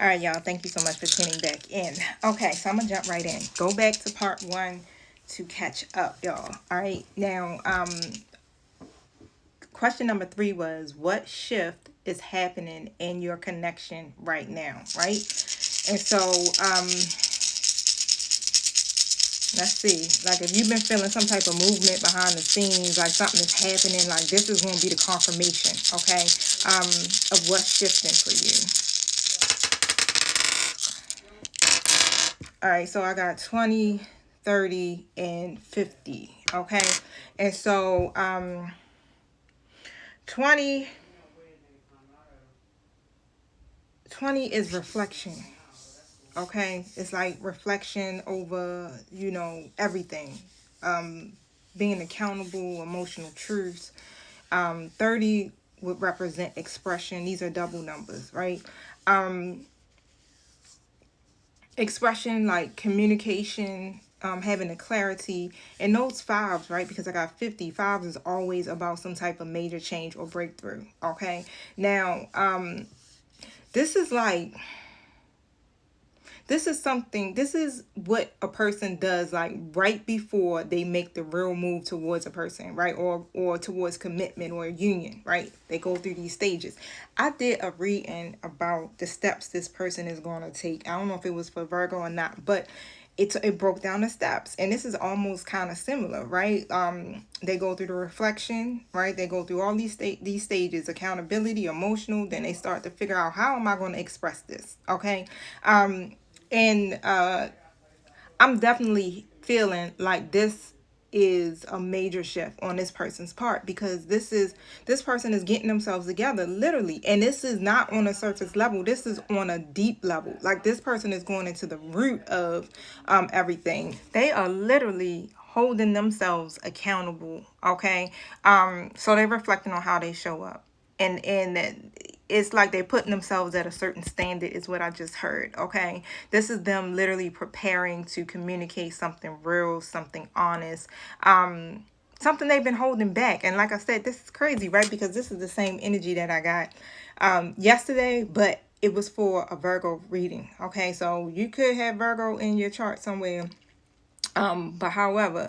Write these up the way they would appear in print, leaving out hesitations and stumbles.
All right, y'all. Thank you so much for tuning back in. Okay, so I'm gonna jump right in. Go back to part one to catch up, y'all. All right. Now, question number three was, what shift is happening in your connection right now, right? And so, let's see. Like, if you've been feeling some type of movement behind the scenes, like something is happening, like this is going to be the confirmation, okay, of what's shifting for you. All right, so I got 20, 30, and 50, okay? And so 20, 20 is reflection, okay? It's like reflection over, everything. Being accountable, emotional truths. 30 would represent expression. These are double numbers, right? Expression, like communication, having a clarity, and those fives, right? Because I got 50. Fives is always about some type of major change or breakthrough. Okay. Now, this is like this is what a person does, like right before they make the real move towards a person, right? Or towards commitment or union, right? They go through these stages. I did a reading about the steps this person is going to take. I don't know if it was for Virgo or not, but it broke down the steps, and this is almost kind of similar, right? They go through the reflection, right? They go through all these stages: accountability, emotional. Then they start to figure out, how am I going to express this, okay? And I'm definitely feeling like this is a major shift on this person's part, because this person is getting themselves together, literally, and this is not on a surface level. This is on a deep level. Like, this person is going into the root of everything. They are literally holding themselves accountable, okay? So they're reflecting on how they show up, and it's like they're putting themselves at a certain standard, is what I just heard, okay? This is them literally preparing to communicate something real, something honest, something they've been holding back. And like I said, this is crazy, right? Because this is the same energy that I got yesterday, but it was for a Virgo reading, okay? So you could have Virgo in your chart somewhere. But however,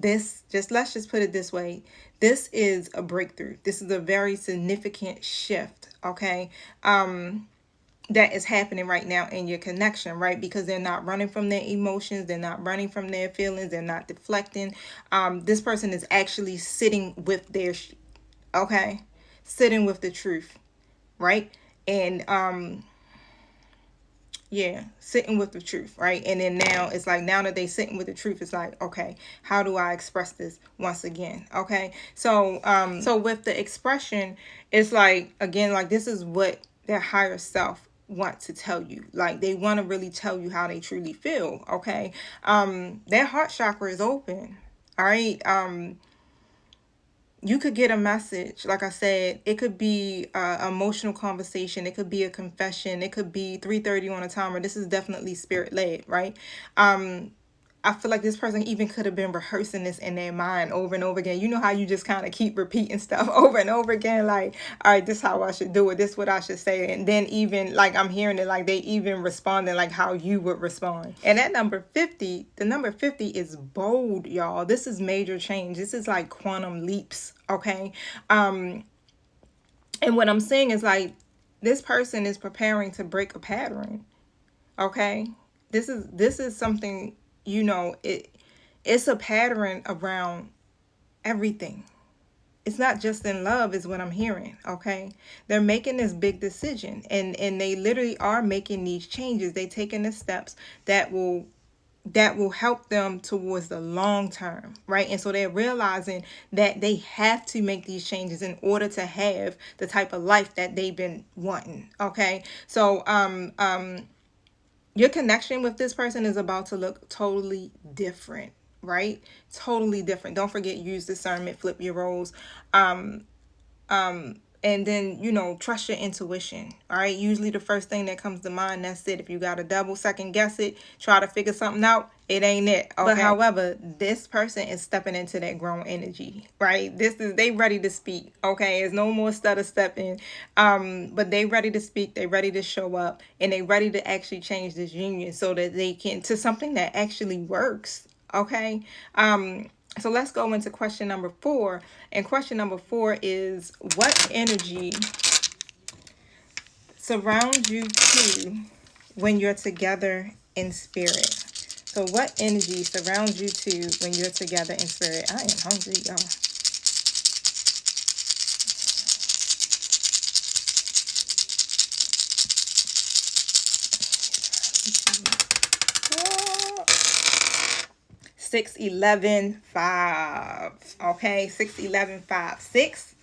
let's just put it this way. This is a breakthrough. This is a very significant shift, okay? That is happening right now in your connection, right? Because they're not running from their emotions, they're not running from their feelings, they're not deflecting. This person is actually sitting with okay? Sitting with the truth, right? And yeah, sitting with the truth, right? And then now it's like, now that they sitting with the truth, it's like, okay, how do I express this once again? Okay. So with the expression, it's like, again, like, this is what their higher self want to tell you. Like, they want to really tell you how they truly feel. Okay. Their heart chakra is open. All right. You could get a message. Like I said, it could be emotional conversation, it could be a confession, it could be 3:30 on a timer. This is definitely spirit led, right? I feel like this person even could have been rehearsing this in their mind over and over again. You know how you just kind of keep repeating stuff over and over again, like, all right, this is how I should do it, this is what I should say. And then even like, I'm hearing it like they even responding like how you would respond. And that number 50, the number 50 is bold, y'all. This is major change. This is like quantum leaps, okay? And what I'm saying is, like, this person is preparing to break a pattern, okay? This is something, it's a pattern around everything. It's not just in love, is what I'm hearing, okay? They're making this big decision, and they literally are making these changes. They taking the steps that will help them towards the long term, right? And so they're realizing that they have to make these changes in order to have the type of life that they've been wanting, okay? So your connection with this person is about to look totally different, right? Totally different. Don't forget, use discernment, flip your roles. And then, trust your intuition. All right. Usually the first thing that comes to mind, that's it. If you got to double second guess it, try to figure something out, it ain't it. Okay. But however, this person is stepping into that grown energy, right? They ready to speak. Okay. There's no more stutter stepping. But they ready to speak. They ready to show up, and they ready to actually change this union so that they can, to something that actually works. Okay. So let's go into question number 4. And question number 4 is, what energy surrounds you too when you're together in spirit? So what energy surrounds you too when you're together in spirit? I am hungry, y'all. Oh. 6, 11, 5. Okay, 6, 11, 5. 6,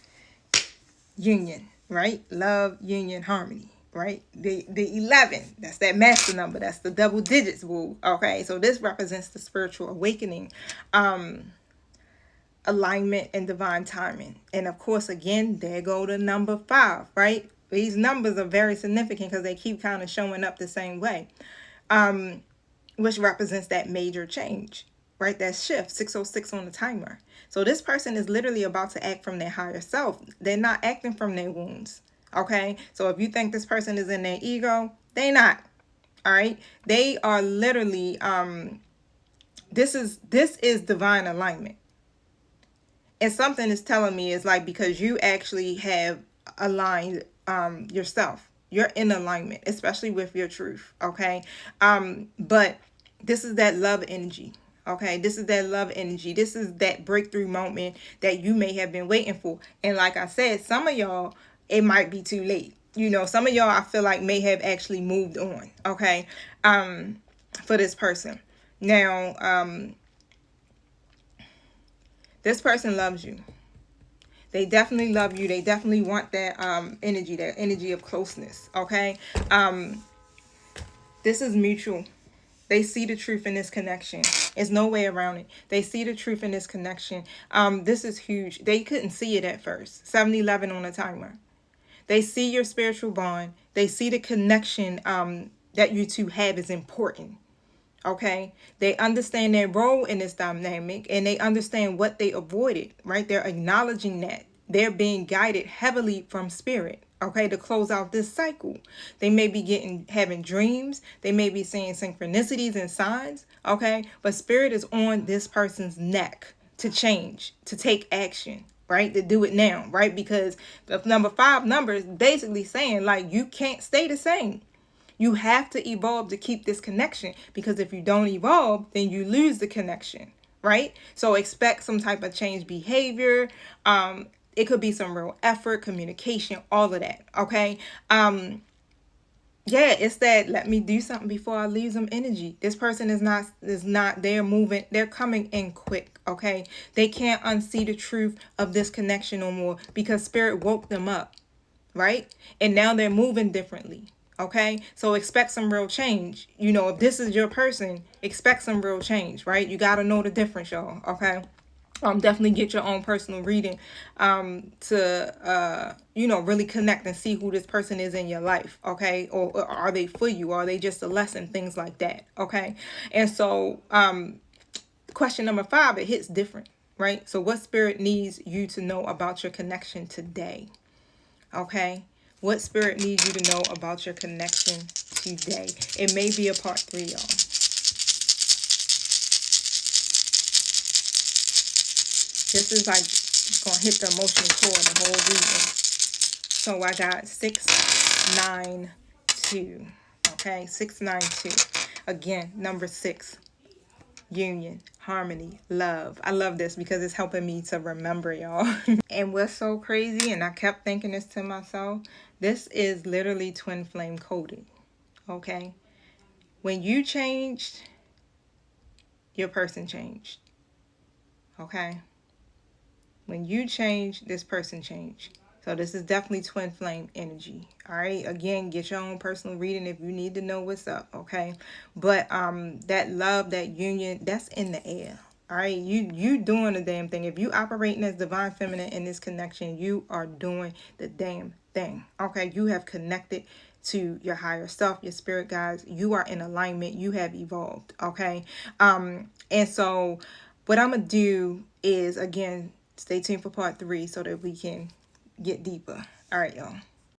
union, right? Love, union, harmony, right? The 11, that's that master number. That's the double digits, woo. Okay, so this represents the spiritual awakening, alignment, and divine timing. And of course, again, there go the number 5, right? These numbers are very significant because they keep kind of showing up the same way, which represents that major change, right? That shift, 606 on the timer. So this person is literally about to act from their higher self. They're not acting from their wounds, okay? So if you think this person is in their ego, they not, all right? They are literally, this is divine alignment. And something is telling me is like, because you actually have aligned yourself. You're in alignment, especially with your truth, okay? But this is that love energy, okay? This is that love energy. This is that breakthrough moment that you may have been waiting for. And like I said, some of y'all, it might be too late. Some of y'all, I feel like, may have actually moved on, okay? For this person. Now, this person loves you. They definitely love you. They definitely want that energy of closeness, okay? This is mutual. They see the truth in this connection. There's no way around it. They see the truth in this connection. This is huge. They couldn't see it at first. 7-11 on the timer. They see your spiritual bond. They see the connection that you two have is important. Okay, they understand their role in this dynamic, and they understand what they avoided, right? They're acknowledging that they're being guided heavily from spirit, okay, to close out this cycle. They may be having dreams, they may be seeing synchronicities and signs, okay, but spirit is on this person's neck to change, to take action, right, to do it now, right? Because the number 5 number is basically saying, like, you can't stay the same. You have to evolve to keep this connection, because if you don't evolve, then you lose the connection, right? So expect some type of change behavior. It could be some real effort, communication, all of that, okay? Yeah, it's that let me do something before I lose them energy. This person is not, they're moving, they're coming in quick, okay? They can't unsee the truth of this connection no more because spirit woke them up, right? And now they're moving differently. Okay, so expect some real change. If this is your person, expect some real change, right? You got to know the difference, y'all. Okay, definitely get your own personal reading to really connect and see who this person is in your life. Okay, or are they for you? Or are they just a lesson? Things like that. Okay, and so question number 5, it hits different, right? So what spirit needs you to know about your connection today? Okay. What spirit needs you to know about your connection today? It may be a part 3, y'all. This is like going to hit the emotional core the whole reading. So I got 692. Okay, 692. Again, number 6. Union, harmony, love. I love this because it's helping me to remember, y'all. And what's so crazy, and I kept thinking this to myself, this is literally twin flame coded. Okay? When you changed, your person changed. Okay? When you change, this person changed. So this is definitely twin flame energy. All right. Again, get your own personal reading if you need to know what's up. Okay. But that love, that union, that's in the air. All right, you doing the damn thing. If you operating as divine feminine in this connection, you are doing the damn thing. Okay, you have connected to your higher self, your spirit guides. You are in alignment. You have evolved. Okay, and so what I'm gonna do is, again, stay tuned for part 3 so that we can get deeper. All right, y'all.